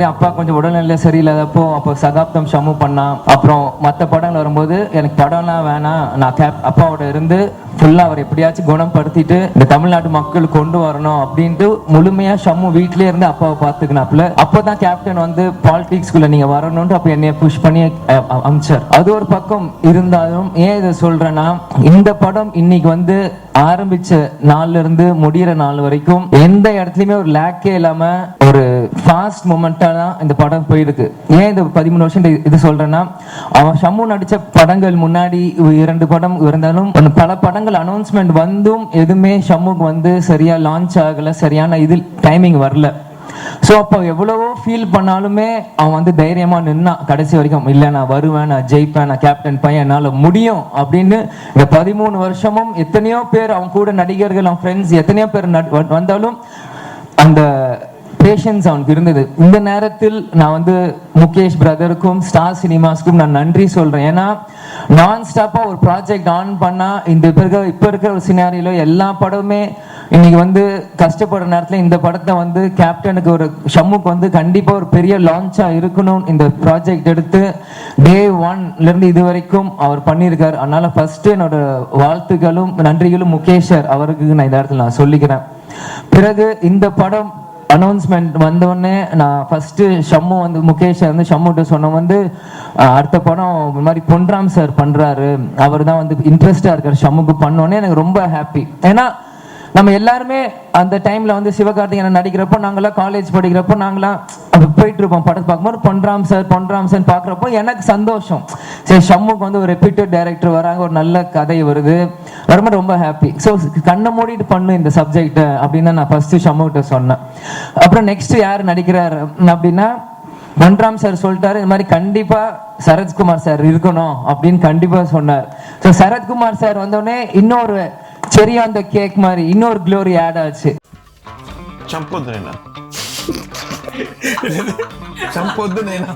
அப்பா கொஞ்சம் உடல்நிலை சரியில்லாதப்போ அப்போ சகாப்தம் ஷம்மு பண்ணா. அப்புறம் மற்ற படங்கள் வரும்போது எனக்கு படம்லாம் வேணாம், நான் அப்பாவோட இருந்து ஃபுல்லா அவர் எப்படியாச்சும் குணப்படுத்திட்டு இந்த தமிழ்நாட்டு மக்களுக்கு கொண்டு வரணும் அப்படின்ட்டு முழுமையா ஷம்மு வீட்லயே இருந்து அப்பாவை பார்த்துக்கினாப்புல. அப்போதான் கேப்டன் வந்து பாலிடிக்ஸ்குள்ள நீங்க வரணும்னு அப்ப என்னைய புஷ் பண்ணி அமிச்சார். அது ஒரு பக்கம் இருந்தாலும் ஏன் இதை சொல்றேன்னா, இந்த படம் இன்னைக்கு வந்து ஆரம்பிச்ச நாள்ல இருந்து முடிகிற நாள் வரைக்கும் எந்த இடத்துலயுமே ஒரு லேக்கே இல்லாம ஒரு ஃபாஸ்ட் மொமெண்டா தான் இந்த படம் போயிருக்கு. ஏன் இந்த 13 வருஷம் இது சொல்றேன்னா, அவன் ஷம்மு நடிச்ச படங்கள் முன்னாடி 2 படம் இருந்தாலும் பல படங்கள் அனௌன்ஸ்மெண்ட் வந்தும் எதுவுமே ஷம்முக்கு வந்து சரியா லான்ச் ஆகல, சரியான இது டைமிங் வரல. ஸோ அப்போ எவ்வளவோ ஃபீல் பண்ணாலுமே அவன் வந்து தைரியமா நின்னா கடைசி வரைக்கும். இல்லை நான் வருவேன், நான் ஜெயிப்பேன், நான் கேப்டன் பையன், என்னால் முடியும் அப்படின்னு. இந்த 13 வருஷமும் எத்தனையோ பேர் அவன் கூட நடிகர்கள், அவன் ஃப்ரெண்ட்ஸ் எத்தனையோ பேர் வந்தாலும் அந்த பேஷன்ஸ் அவனுக்கு இருந்தது. இந்த நேரத்தில் நான் வந்து முகேஷ் பிரதருக்கும் ஸ்டார் சினிமாஸ்க்கும் நான் நன்றி சொல்றேன். ஏன்னா நான் ஸ்டாப்பா ஒரு ப்ராஜெக்ட் ஆன் பண்ணா இப்ப இருக்கிற ஒரு சினாரியில எல்லா படமுமே இன்னைக்கு வந்து கஷ்டப்படுற நேரத்தில் இந்த படத்தை வந்து கேப்டனுக்கு ஒரு ஷம்முக்கு வந்து கண்டிப்பா ஒரு பெரிய லான்ச்சா இருக்கணும் இந்த ப்ராஜெக்ட் எடுத்து டே 1ல இருந்து இது வரைக்கும் அவர் பண்ணியிருக்காரு. அதனால ஃபர்ஸ்ட் என்னோட வாழ்த்துக்களும் நன்றிகளும் முகேஷ் அவருக்கு நான் இந்த இடத்துல நான் சொல்லிக்கிறேன். பிறகு இந்த படம் அனௌன்ஸ்மெண்ட் வந்தோடனே நான் ஃபர்ஸ்ட் ஷம்மு வந்து முகேஷ் வந்து ஷம்முட்ட சொன்ன வந்து அடுத்த படம் இந்த மாதிரி பொன்ராம் சார் பண்றாரு, அவர் தான் வந்து இன்ட்ரெஸ்டா இருக்காரு ஷம்முக்கு பண்ணோன்னே எனக்கு ரொம்ப ஹாப்பி. ஏன்னா நம்ம எல்லாருமே அந்த டைம்ல வந்து சிவகார்த்திகேயன் நடிக்கிறப்போ நாங்களாம் காலேஜ் படிக்கிறப்போ நாங்களாம் போயிட்டு இருப்போம் படத்தை பார்க்கும்போது பொன்ராம் சார் பார்க்குறப்போ எனக்கு சந்தோஷம். சரி ஷம்முக்கு வந்து ஒரு ரெப்யூட்டட் டைரக்டர் வராங்க, ஒரு நல்ல கதை வருது, வரும்போது ரொம்ப ஹாப்பி. ஸோ கண்ணை மூடிட்டு பண்ணு இந்த சப்ஜெக்ட் அப்படின்னு நான் ஃபர்ஸ்ட் ஷம்முகிட்ட சொன்னேன். அப்புறம் நெக்ஸ்ட் யார் நடிக்கிறாரு அப்படின்னா பொன்ராம் சார் சொல்லிட்டாரு, இந்த மாதிரி கண்டிப்பா சரத்குமார் சார் இருக்கணும் அப்படின்னு கண்டிப்பா சொன்னார். ஸோ சரத்குமார் சார் வந்தோடனே இன்னொரு செரி அந்த கேக் மாதிரி இன்னொரு க்ளோரி ஆட் ஆச்சு. చంపొద్దు నేను